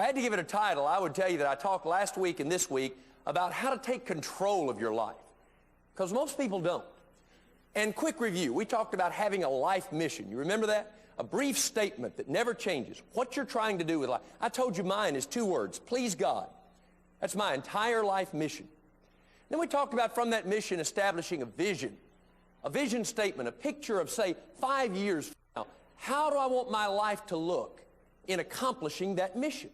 had to give it a title, I would tell you that I talked last week and this week about how to take control of your life. Because most people don't. And quick review, we talked about having a life mission. You remember that? A brief statement that never changes. What you're trying to do with life. I told you mine is 2 words, please God. That's my entire life mission. Then we talked about from that mission establishing a vision statement, a picture of, say, 5 years from now. How do I want my life to look in accomplishing that mission?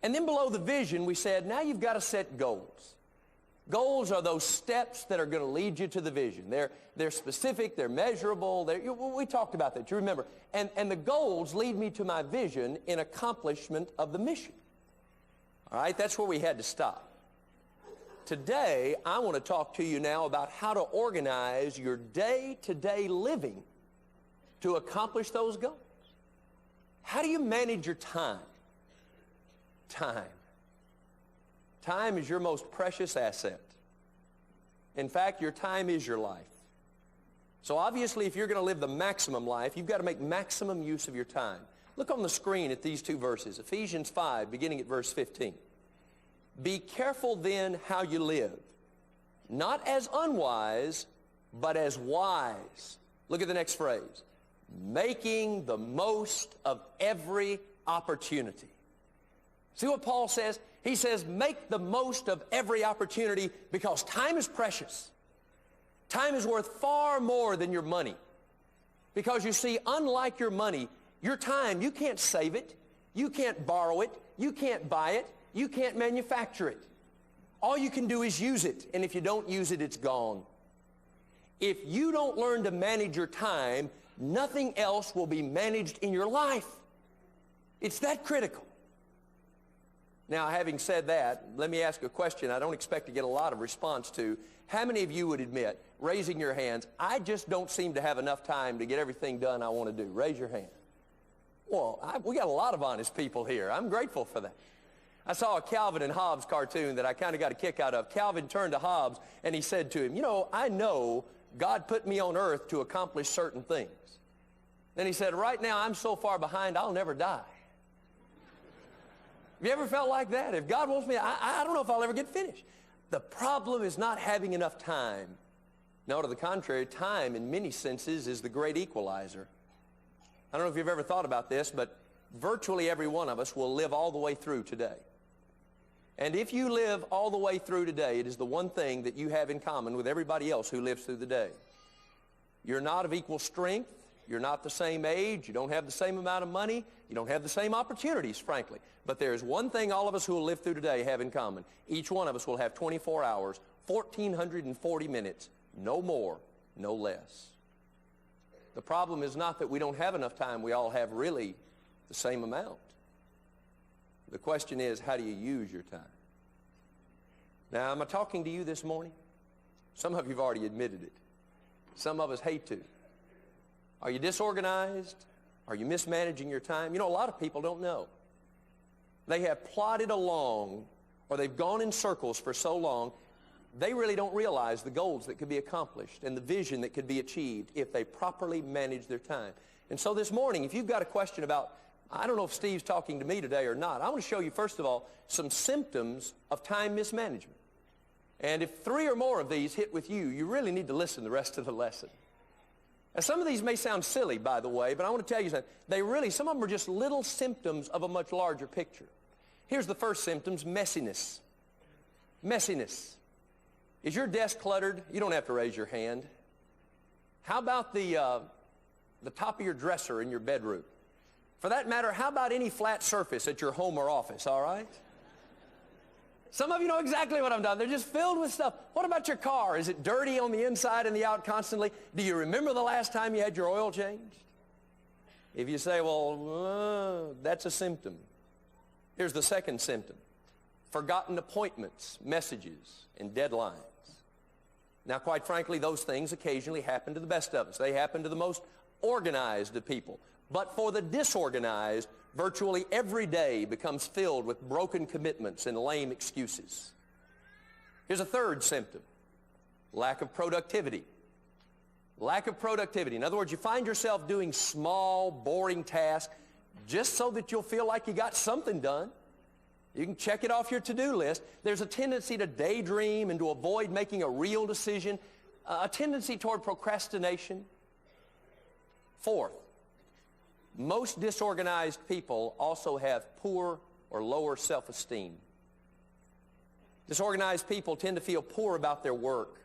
And then below the vision, we said, now you've got to set goals. Goals are those steps that are going to lead you to the vision. They're specific, they're measurable. We talked about that, you remember. And the goals lead me to my vision in accomplishment of the mission. All right, that's where we had to stop. Today, I want to talk to you now about how to organize your day-to-day living to accomplish those goals. How do you manage your time? Time. Time is your most precious asset. In fact, your time is your life. So obviously, if you're going to live the maximum life, you've got to make maximum use of your time. Look on the screen at these 2 verses. Ephesians 5, beginning at verse 15. Be careful then how you live, not as unwise, but as wise. Look at the next phrase. Making the most of every opportunity. See what Paul says? He says, make the most of every opportunity because time is precious. Time is worth far more than your money. Because you see, unlike your money, your time, you can't save it. You can't borrow it. You can't buy it. You can't manufacture it. All you can do is use it. And if you don't use it, it's gone. If you don't learn to manage your time, nothing else will be managed in your life. It's that critical. Now, having said that, let me ask a question I don't expect to get a lot of response to. How many of you would admit, raising your hands, I just don't seem to have enough time to get everything done I want to do? Raise your hand. Well, we got a lot of honest people here. I'm grateful for that. I saw a Calvin and Hobbes cartoon that I kind of got a kick out of. Calvin turned to Hobbes and he said to him, you know, I know God put me on earth to accomplish certain things. Then he said, right now I'm so far behind I'll never die. Have you ever felt like that? If God wants me, I don't know if I'll ever get finished. The problem is not having enough time. No, to the contrary, time in many senses is the great equalizer. I don't know if you've ever thought about this, but virtually every one of us will live all the way through today. And if you live all the way through today, it is the one thing that you have in common with everybody else who lives through the day. You're not of equal strength. You're not the same age. You don't have the same amount of money. You don't have the same opportunities, frankly. But there is one thing all of us who will live through today have in common. Each one of us will have 24 hours, 1,440 minutes, no more, no less. The problem is not that we don't have enough time. We all have really the same amount. The question is, how do you use your time? Now, am I talking to you this morning? Some of you have already admitted it. Some of us hate to. Are you disorganized? Are you mismanaging your time? You know, a lot of people don't know. They have plodded along, or they've gone in circles for so long, they really don't realize the goals that could be accomplished and the vision that could be achieved if they properly manage their time. And so this morning, if you've got a question about, I don't know if Steve's talking to me today or not, I want to show you, first of all, some symptoms of time mismanagement. And if 3 or more of these hit with you, you really need to listen the rest of the lesson. Now, some of these may sound silly, by the way, but I want to tell you something. Some of them are just little symptoms of a much larger picture. Here's the first symptoms, messiness. Messiness. Is your desk cluttered? You don't have to raise your hand. How about the top of your dresser in your bedroom? For that matter, how about any flat surface at your home or office, all right? Some of you know exactly what I'm talking. They're just filled with stuff. What about your car? Is it dirty on the inside and the out constantly? Do you remember the last time you had your oil changed? If you say, well, that's a symptom. Here's the second symptom. Forgotten appointments, messages, and deadlines. Now, quite frankly, those things occasionally happen to the best of us. They happen to the most organized of people. But for the disorganized, virtually every day becomes filled with broken commitments and lame excuses. Here's a third symptom. Lack of productivity. Lack of productivity. In other words, you find yourself doing small, boring tasks just so that you'll feel like you got something done. You can check it off your to-do list. There's a tendency to daydream and to avoid making a real decision, a tendency toward procrastination. Fourth, most disorganized people also have poor or lower self-esteem. Disorganized people tend to feel poor about their work.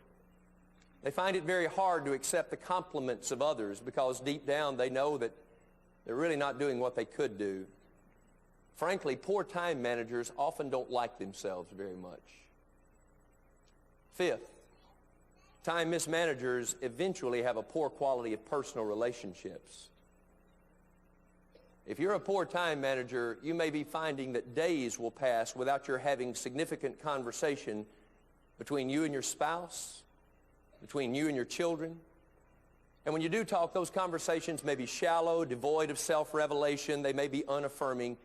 They find it very hard to accept the compliments of others because deep down they know that they're really not doing what they could do. Frankly, poor time managers often don't like themselves very much. Fifth, time mismanagers eventually have a poor quality of personal relationships. If you're a poor time manager, you may be finding that days will pass without your having significant conversation between you and your spouse, between you and your children. And when you do talk, those conversations may be shallow, devoid of self-revelation. They may be unaffirming.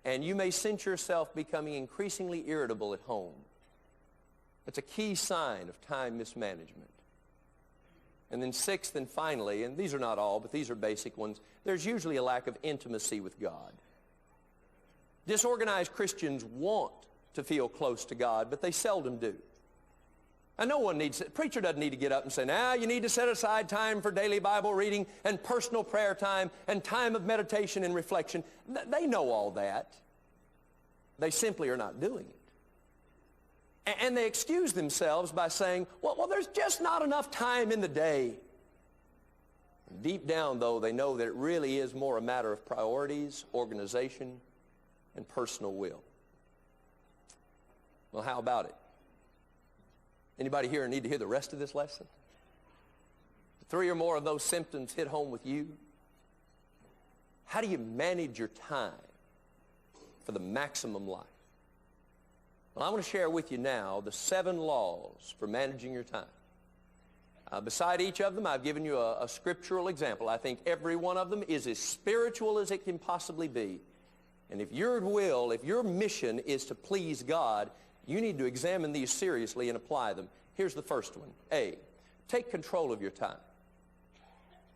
And you may sense yourself becoming increasingly irritable at home. It's a key sign of time mismanagement. And then sixth and finally, and these are not all, but these are basic ones, there's usually a lack of intimacy with God. Disorganized Christians want to feel close to God, but they seldom do. And no one needs, a preacher doesn't need to get up and say, now you need to set aside time for daily Bible reading and personal prayer time and time of meditation and reflection. They know all that. They simply are not doing it. And they excuse themselves by saying, well, there's just not enough time in the day. Deep down, though, they know that it really is more a matter of priorities, organization, and personal will. Well, how about it? Anybody here need to hear the rest of this lesson? Three or more of those symptoms hit home with you. How do you manage your time for the maximum life? Well, I want to share with you now the 7 laws for managing your time. Beside each of them, I've given you a scriptural example. I think every one of them is as spiritual as it can possibly be. And if your will, if your mission is to please God, you need to examine these seriously and apply them. Here's the first one. A, take control of your time.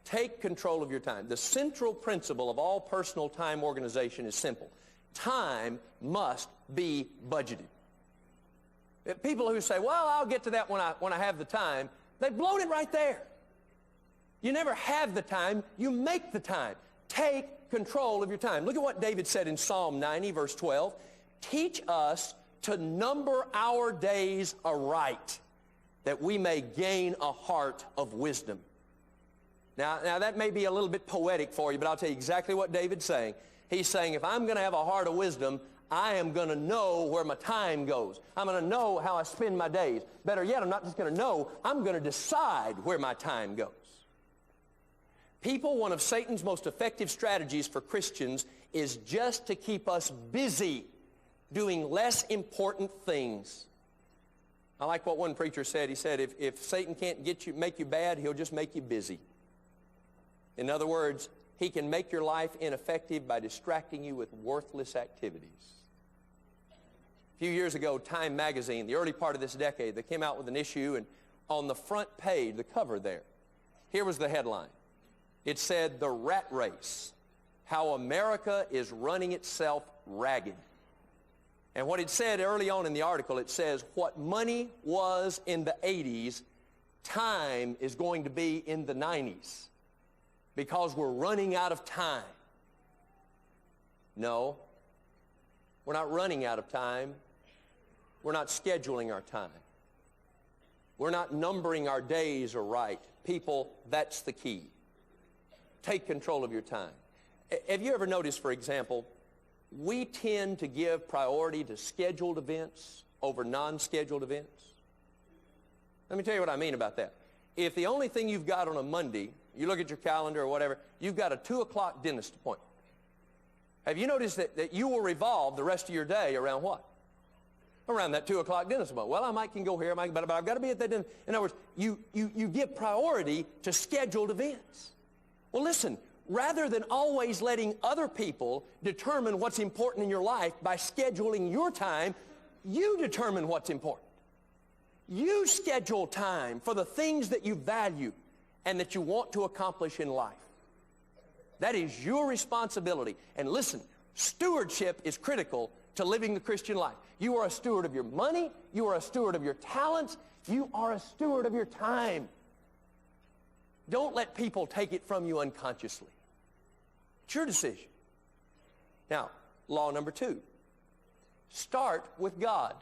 Take control of your time. The central principle of all personal time organization is simple. Time must be budgeted. People who say, well, I'll get to that when I have the time, they've blown it right there. You never have the time, you make the time. Take control of your time. Look at what David said in Psalm 90, verse 12. Teach us to number our days aright, that we may gain a heart of wisdom. Now that may be a little bit poetic for you, but I'll tell you exactly what David's saying. He's saying, if I'm going to have a heart of wisdom, I am going to know where my time goes. I'm going to know how I spend my days. Better yet, I'm not just going to know, I'm going to decide where my time goes. People, one of Satan's most effective strategies for Christians is just to keep us busy doing less important things. I like what one preacher said. He said, if Satan can't make you bad, he'll just make you busy. In other words, he can make your life ineffective by distracting you with worthless activities. A few years ago, Time magazine, the early part of this decade, they came out with an issue, and on the front page, the cover there, here was the headline. It said, "The Rat Race, How America is Running Itself Ragged." And what it said early on in the article, it says, what money was in the 80s, time is going to be in the 90s because we're running out of time. No, we're not running out of time. We're not scheduling our time. We're not numbering our days aright. People, that's the key. Take control of your time. Have you ever noticed, for example, we tend to give priority to scheduled events over non-scheduled events? Let me tell you what I mean about that. If the only thing you've got on a Monday, you look at your calendar or whatever, you've got a 2 o'clock dentist appointment. Have you noticed that you will revolve the rest of your day around what? Around that 2 o'clock dentist appointment. Well, I can go here, but I've got to be at that dentist. In other words, you give priority to scheduled events. Well, listen, rather than always letting other people determine what's important in your life by scheduling your time, you determine what's important. You schedule time for the things that you value and that you want to accomplish in life. That is your responsibility. And listen, stewardship is critical to living the Christian life. You are a steward of your money. You are a steward of your talents. You are a steward of your time. Don't let people take it from you unconsciously. It's your decision. Now, law number 2. Start with God.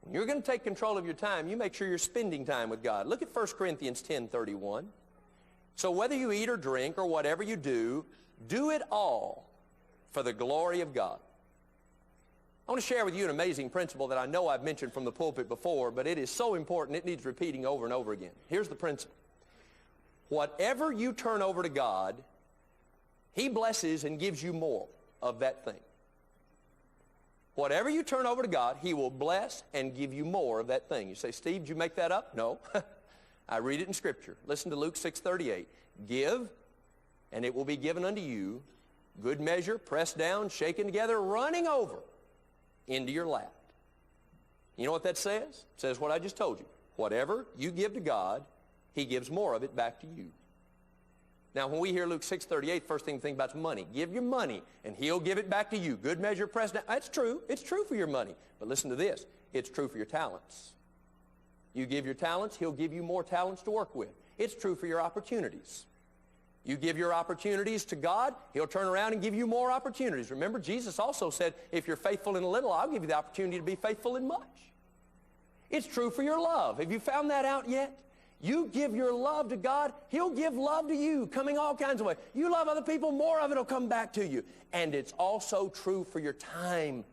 When you're going to take control of your time, you make sure you're spending time with God. Look at 1 Corinthians 10:31. So whether you eat or drink or whatever you do it all for the glory of God. I want to share with you an amazing principle that I know I've mentioned from the pulpit before, but it is so important it needs repeating over and over again. Here's the principle. Whatever you turn over to God, He blesses and gives you more of that thing. Whatever you turn over to God, He will bless and give you more of that thing. You say, Steve, did you make that up? No. I read it in Scripture. Listen to Luke 6:38. Give, and it will be given unto you, good measure, pressed down, shaken together, running over into your lap. You know what that says? It says what I just told you. Whatever you give to God, He gives more of it back to you. Now, when we hear Luke 6:38, first thing to think about is money. Give your money, and He'll give it back to you. Good measure, pressed down. That's true. It's true for your money. But listen to this. It's true for your talents. You give your talents, He'll give you more talents to work with. It's true for your opportunities. You give your opportunities to God, He'll turn around and give you more opportunities. Remember, Jesus also said, if you're faithful in a little, I'll give you the opportunity to be faithful in much. It's true for your love. Have you found that out yet? You give your love to God, He'll give love to you, coming all kinds of ways. You love other people, more of it will come back to you. And it's also true for your time.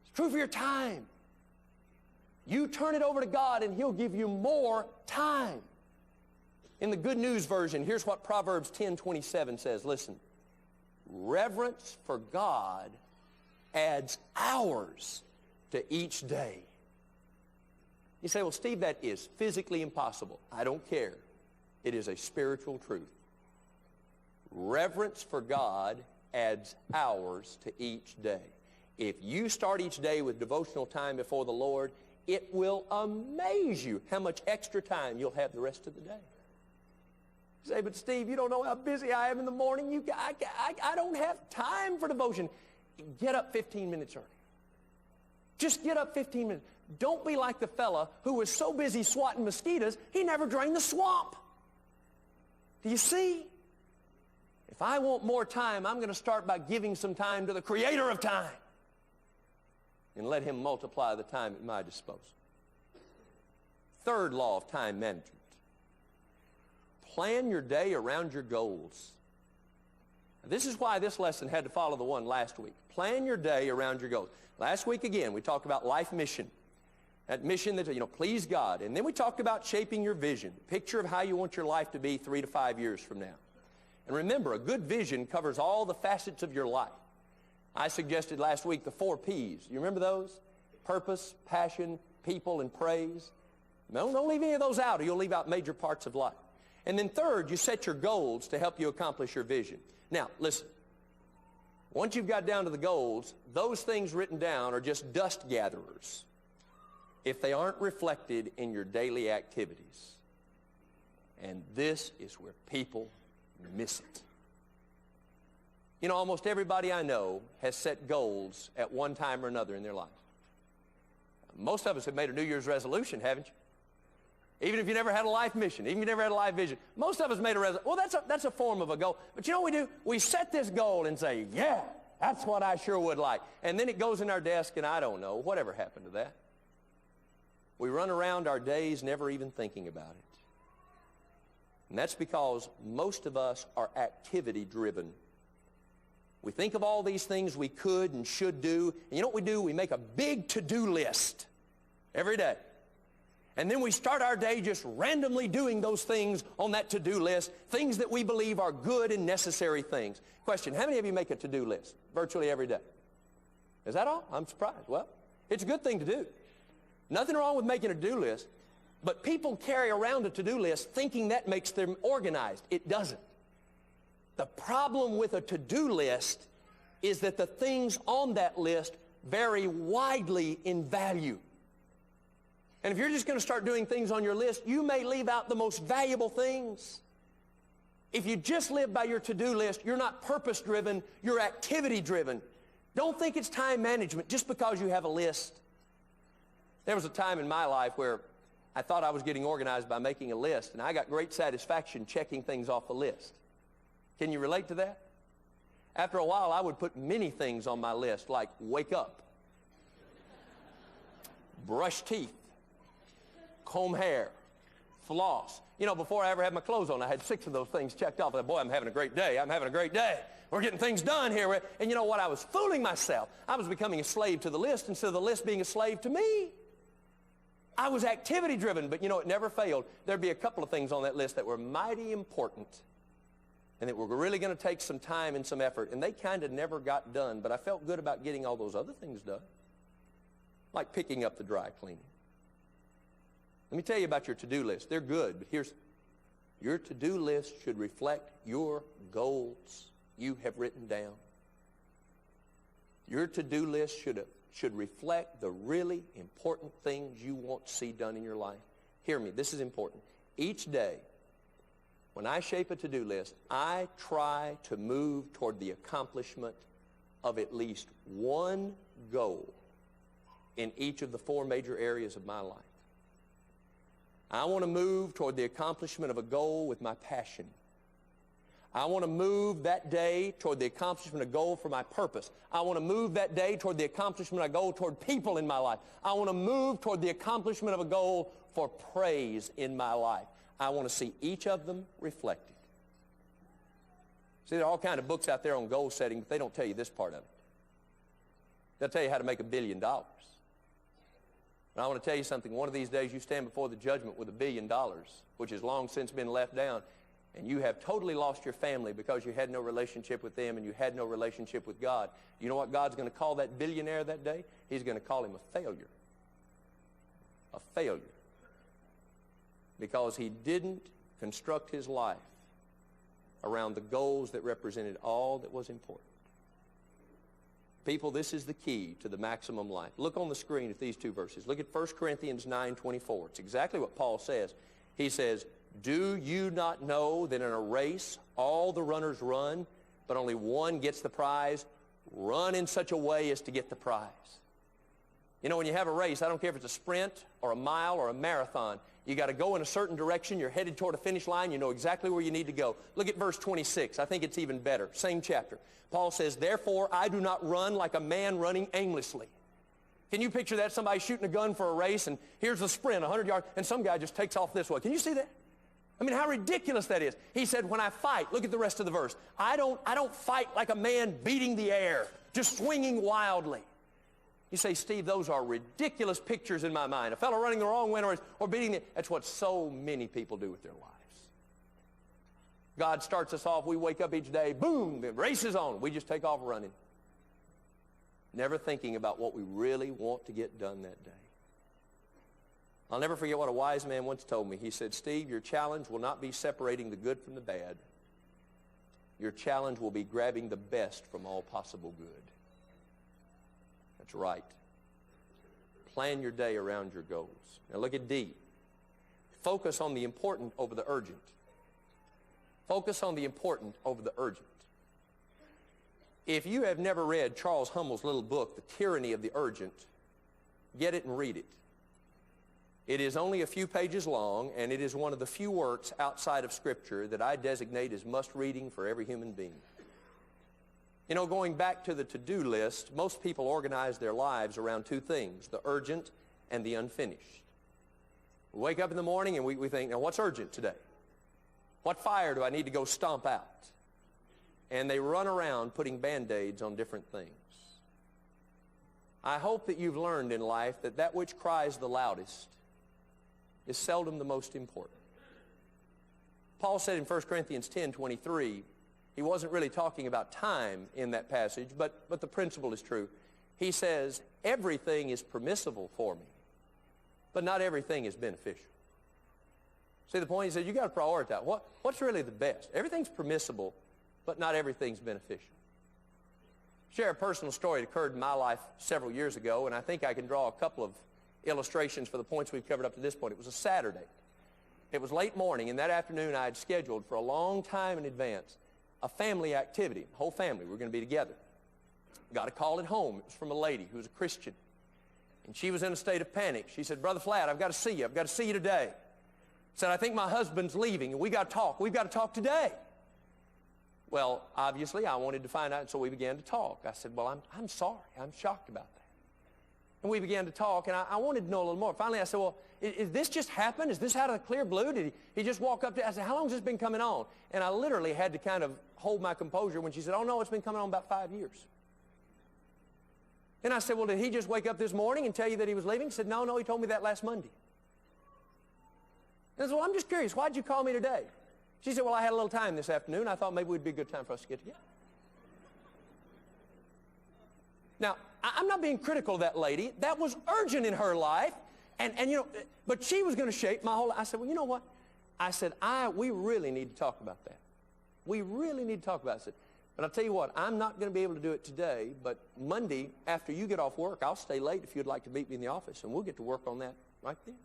It's true for your time. You turn it over to God, and He'll give you more time. In the Good News Version, here's what Proverbs 10:27 says. Listen. Reverence for God adds hours to each day. You say, well, Steve, that is physically impossible. I don't care. It is a spiritual truth. Reverence for God adds hours to each day. If you start each day with devotional time before the Lord, it will amaze you how much extra time you'll have the rest of the day. You say, but Steve, you don't know how busy I am in the morning. I don't have time for devotion. Get up 15 minutes early. Just get up 15 minutes. Don't be like the fella who was so busy swatting mosquitoes, he never drained the swamp. Do you see? If I want more time, I'm going to start by giving some time to the Creator of time and let Him multiply the time at my disposal. Third law of time management. Plan your day around your goals. This is why this lesson had to follow the one last week. Plan your day around your goals. Last week, again, we talked about life mission. That mission that, please God. And then we talked about shaping your vision. Picture of how you want your life to be 3 to 5 years from now. And remember, a good vision covers all the facets of your life. I suggested last week the 4 P's. You remember those? Purpose, passion, people, and praise. Don't leave any of those out, or you'll leave out major parts of life. And then third, you set your goals to help you accomplish your vision. Now, listen. Once you've got down to the goals, those things written down are just dust gatherers if they aren't reflected in your daily activities. And this is where people miss it. Almost everybody I know has set goals at one time or another in their life. Most of us have made a New Year's resolution, haven't you? Even if you never had a life mission, even if you never had a life vision. Most of us made a resolution. Well, that's a form of a goal. But you know what we do? We set this goal and say, yeah, that's what I sure would like. And then it goes in our desk, and I don't know. Whatever happened to that? We run around our days never even thinking about it. And that's because most of us are activity-driven. We think of all these things we could and should do. And you know what we do? We make a big to-do list every day. And then we start our day just randomly doing those things on that to-do list, things that we believe are good and necessary things. Question, how many of you make a to-do list virtually every day? Is that all? I'm surprised. Well, it's a good thing to do. Nothing wrong with making a to-do list, but people carry around a to-do list thinking that makes them organized. It doesn't. The problem with a to-do list is that the things on that list vary widely in value. And if you're just going to start doing things on your list, you may leave out the most valuable things. If you just live by your to-do list, you're not purpose-driven, you're activity-driven. Don't think it's time management just because you have a list. There was a time in my life where I thought I was getting organized by making a list, and I got great satisfaction checking things off the list. Can you relate to that? After a while, I would put many things on my list, like wake up, brush teeth, comb hair, floss. You know, before I ever had my clothes on, I had 6 of those things checked off. I thought, boy, I'm having a great day. I'm having a great day. We're getting things done here. And you know what? I was fooling myself. I was becoming a slave to the list instead of the list being a slave to me. I was activity-driven, but you know, it never failed. There'd be a couple of things on that list that were mighty important and that were really going to take some time and some effort, and they kind of never got done, but I felt good about getting all those other things done, like picking up the dry cleaning. Let me tell you about your to-do list. They're good, but here's, your to-do list should reflect your goals you have written down. Your to-do list should reflect the really important things you want to see done in your life. Hear me, this is important. Each day, when I shape a to-do list, I try to move toward the accomplishment of at least one goal in each of the 4 major areas of my life. I want to move toward the accomplishment of a goal with my passion. I want to move that day toward the accomplishment of a goal for my purpose. I want to move that day toward the accomplishment of a goal toward people in my life. I want to move toward the accomplishment of a goal for praise in my life. I want to see each of them reflected. See, there are all kinds of books out there on goal setting, but they don't tell you this part of it. They'll tell you how to make $1 billion. And I want to tell you something. One of these days you stand before the judgment with $1 billion, which has long since been left down, and you have totally lost your family because you had no relationship with them and you had no relationship with God. You know what God's going to call that billionaire that day? He's going to call him a failure. A failure. Because he didn't construct his life around the goals that represented all that was important. People, this is the key to the maximum life. Look on the screen at these 2 verses. Look at 1 Corinthians 9:24. It's exactly what Paul says. He says, do you not know that in a race all the runners run, but only one gets the prize? Run in such a way as to get the prize. You know, when you have a race, I don't care if it's a sprint or a mile or a marathon, you got to go in a certain direction. You're headed toward a finish line. You know exactly where you need to go. Look at verse 26. I think it's even better. Same chapter. Paul says, therefore I do not run like a man running aimlessly. Can you picture that? Somebody shooting a gun for a race, and here's a sprint, 100 yards, and some guy just takes off this way. Can you see that? I mean, how ridiculous that is. He said, when I fight, look at the rest of the verse, I don't fight like a man beating the air, just swinging wildly. You say, Steve, those are ridiculous pictures in my mind. A fellow running the wrong way or beating the... That's what so many people do with their lives. God starts us off, we wake up each day, boom, the race is on. We just take off running. Never thinking about what we really want to get done that day. I'll never forget what a wise man once told me. He said, Steve, your challenge will not be separating the good from the bad. Your challenge will be grabbing the best from all possible good. That's right. Plan your day around your goals. Now look at D. Focus on the important over the urgent. Focus on the important over the urgent. If you have never read Charles Hummel's little book, The Tyranny of the Urgent, get it and read it. It is only a few pages long, and it is one of the few works outside of Scripture that I designate as must-reading for every human being. You know, going back to the to-do list, most people organize their lives around 2 things, the urgent and the unfinished. We wake up in the morning and we think, now what's urgent today? What fire do I need to go stomp out? And they run around putting Band-Aids on different things. I hope that you've learned in life that that which cries the loudest is seldom the most important. Paul said in 1 Corinthians 10:23, he wasn't really talking about time in that passage, but the principle is true. He says, everything is permissible for me, but not everything is beneficial. See the point? He said, you got to prioritize. What's really the best? Everything's permissible, but not everything's beneficial. Share a personal story that occurred in my life several years ago, and I think I can draw a couple of illustrations for the points we've covered up to this point. It was a Saturday. It was late morning, and that afternoon I had scheduled for a long time in advance a family activity. The whole family, we were going to be together. Got a call at home. It was from a lady who was a Christian. And she was in a state of panic. She said, Brother Flatt, I've got to see you. I've got to see you today. Said, I think my husband's leaving, and we got to talk. We've got to talk today. Well, obviously, I wanted to find out, and so we began to talk. I said, well, I'm sorry. I'm shocked about that. And we began to talk, and I wanted to know a little more. Finally, I said, well, is this just happen? Is this out of the clear blue? Did he just walk up to, I said, how long has this been coming on? And I literally had to kind of hold my composure when she said, oh, no, it's been coming on about 5 years. And I said, well, did he just wake up this morning and tell you that he was leaving? He said, no, he told me that last Monday. And I said, well, I'm just curious, why'd you call me today? She said, well, I had a little time this afternoon. I thought maybe it would be a good time for us to get together. Now, I'm not being critical of that lady. That was urgent in her life. And you know, but she was going to shape my whole life. I said, well, you know what? I said, we really need to talk about that. We really need to talk about it. I said, but I'll tell you what, I'm not going to be able to do it today, but Monday, after you get off work, I'll stay late if you'd like to meet me in the office, and we'll get to work on that right then.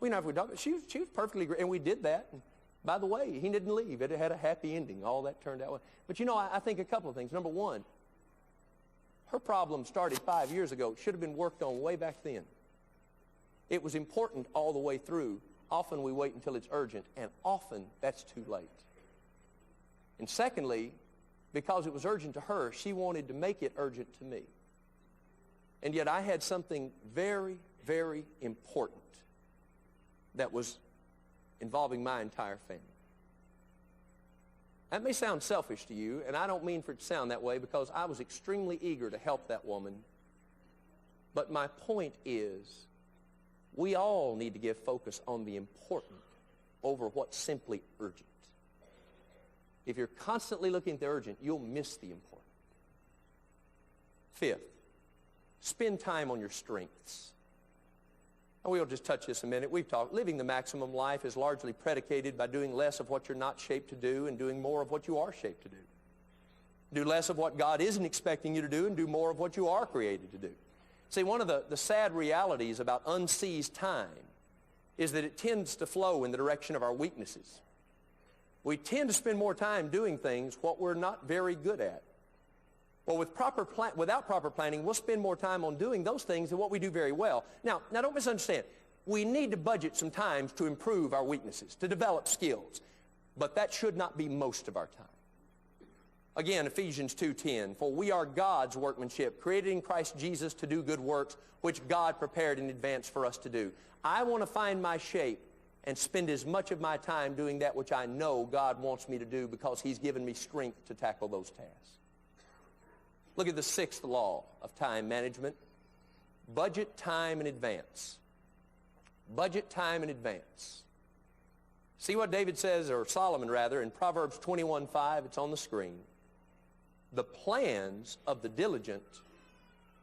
We know if we talk. She was perfectly great, and we did that. And by the way, he didn't leave. It had a happy ending. All that turned out well. But you know, I think a couple of things. Number one, her problem started 5 years ago. It should have been worked on way back then. It was important all the way through. Often we wait until it's urgent, and often that's too late. And secondly, because it was urgent to her, she wanted to make it urgent to me. And yet I had something very, very important that was involving my entire family. That may sound selfish to you, and I don't mean for it to sound that way, because I was extremely eager to help that woman. But my point is, we all need to give focus on the important over what's simply urgent. If you're constantly looking at the urgent, you'll miss the important. Fifth, spend time on your strengths. And we'll just touch this a minute. We've talked, living the maximum life is largely predicated by doing less of what you're not shaped to do and doing more of what you are shaped to do. Do less of what God isn't expecting you to do and do more of what you are created to do. See, one of the sad realities about unseized time is that it tends to flow in the direction of our weaknesses. We tend to spend more time doing things what we're not very good at. Well, without proper planning, we'll spend more time on doing those things than what we do very well. Now don't misunderstand. We need to budget some time to improve our weaknesses, to develop skills. But that should not be most of our time. Again, Ephesians 2:10, for we are God's workmanship, created in Christ Jesus to do good works, which God prepared in advance for us to do. I want to find my shape and spend as much of my time doing that which I know God wants me to do because He's given me strength to tackle those tasks. Look at the sixth law of time management. Budget time in advance. Budget time in advance. See what David says, or Solomon rather, in Proverbs 21:5. It's on the screen. The plans of the diligent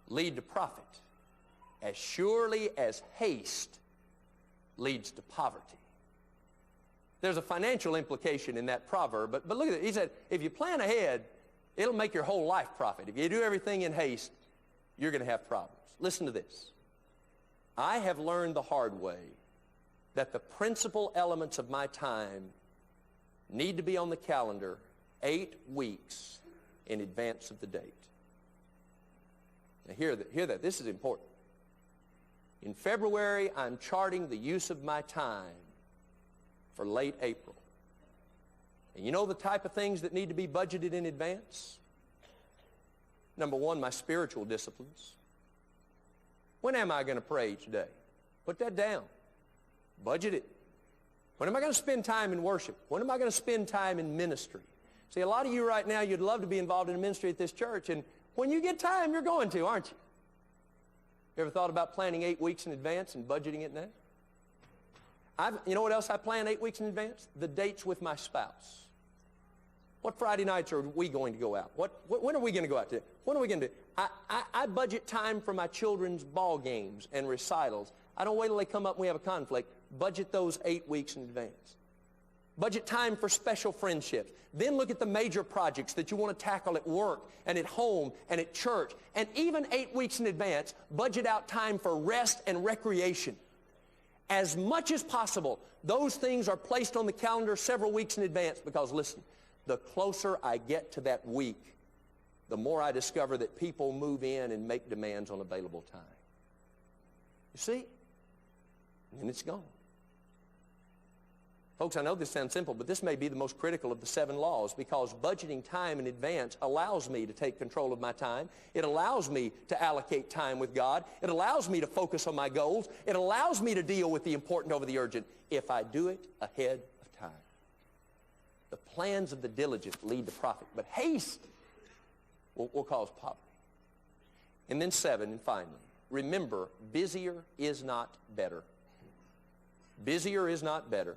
lead to profit, as surely as haste leads to poverty. There's a financial implication in that proverb, but look at it. He said, if you plan ahead, it'll make your whole life profit. If you do everything in haste, you're going to have problems. Listen to this. I have learned the hard way that the principal elements of my time need to be on the calendar 8 weeks in advance of the date. Now hear that. This is important. In February, I'm charting the use of my time for late April. And you know the type of things that need to be budgeted in advance? Number one, my spiritual disciplines. When am I going to pray today? Put that down. Budget it. When am I going to spend time in worship? When am I going to spend time in ministry? See, a lot of you right now, you'd love to be involved in a ministry at this church, and when you get time, you're going to, aren't you? You ever thought about planning 8 weeks in advance and budgeting it now? You know what else I plan 8 weeks in advance? The dates with my spouse. What Friday nights are we going to go out? When are we going to go out today? What are we going to do? I budget time for my children's ball games and recitals. I don't wait till they come up and we have a conflict. Budget those 8 weeks in advance. Budget time for special friendships. Then look at the major projects that you want to tackle at work and at home and at church. And even 8 weeks in advance, budget out time for rest and recreation. As much as possible, those things are placed on the calendar several weeks in advance because, listen, the closer I get to that week, the more I discover that people move in and make demands on available time. You see? And then it's gone. Folks, I know this sounds simple, but this may be the most critical of the 7 laws because budgeting time in advance allows me to take control of my time. It allows me to allocate time with God. It allows me to focus on my goals. It allows me to deal with the important over the urgent if I do it ahead of time. The plans of the diligent lead to profit, but haste will cause poverty. And then 7, and finally, remember, busier is not better. Busier is not better.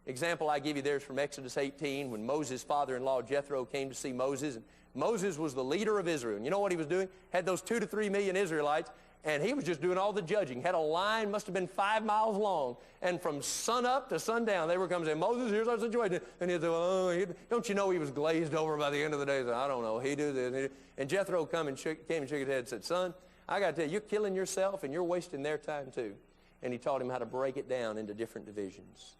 Example I give you there is from Exodus 18 when Moses' father-in-law Jethro came to see Moses. And Moses was the leader of Israel. And you know what he was doing? Had those 2 to 3 million Israelites, and he was just doing all the judging. Had a line, must have been 5 miles long. And from sun up to sundown, they were coming saying, Moses, here's our situation. And he'd say, well, don't you know he was glazed over by the end of the day? He said, I don't know. He did this. And Jethro came and shook his head and said, son, I got to tell you, you're killing yourself and you're wasting their time too. And he taught him how to break it down into different divisions.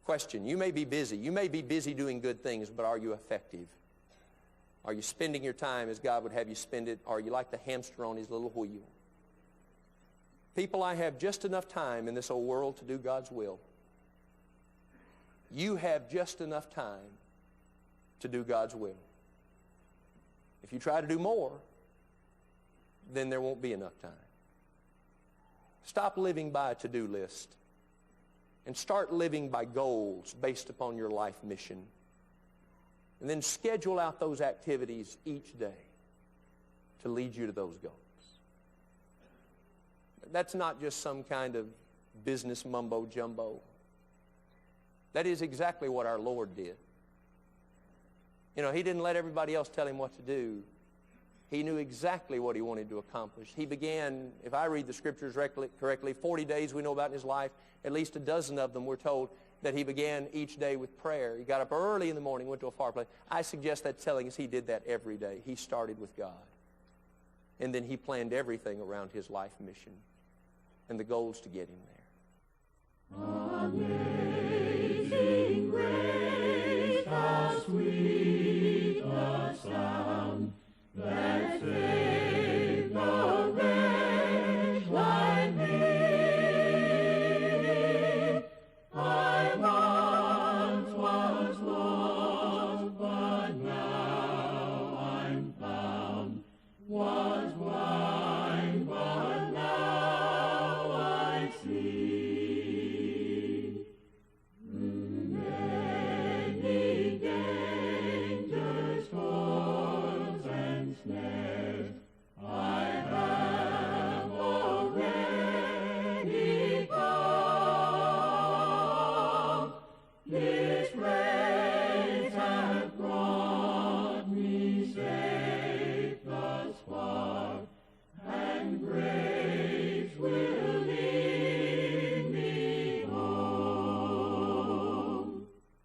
Question, you may be busy. You may be busy doing good things, but are you effective? Are you spending your time as God would have you spend it? Or are you like the hamster on his little wheel? People, I have just enough time in this old world to do God's will. You have just enough time to do God's will. If you try to do more, then there won't be enough time. Stop living by a to-do list and start living by goals based upon your life mission. And then schedule out those activities each day to lead you to those goals. That's not just some kind of business mumbo-jumbo. That is exactly what our Lord did. You know, he didn't let everybody else tell him what to do. He knew exactly what he wanted to accomplish. He began, if I read the scriptures correctly, 40 days we know about in his life. At least a dozen of them we're told that he began each day with prayer. He got up early in the morning, went to a far place. I suggest that's telling us he did that every day. He started with God. And then he planned everything around his life mission and the goals to get him there. Amen.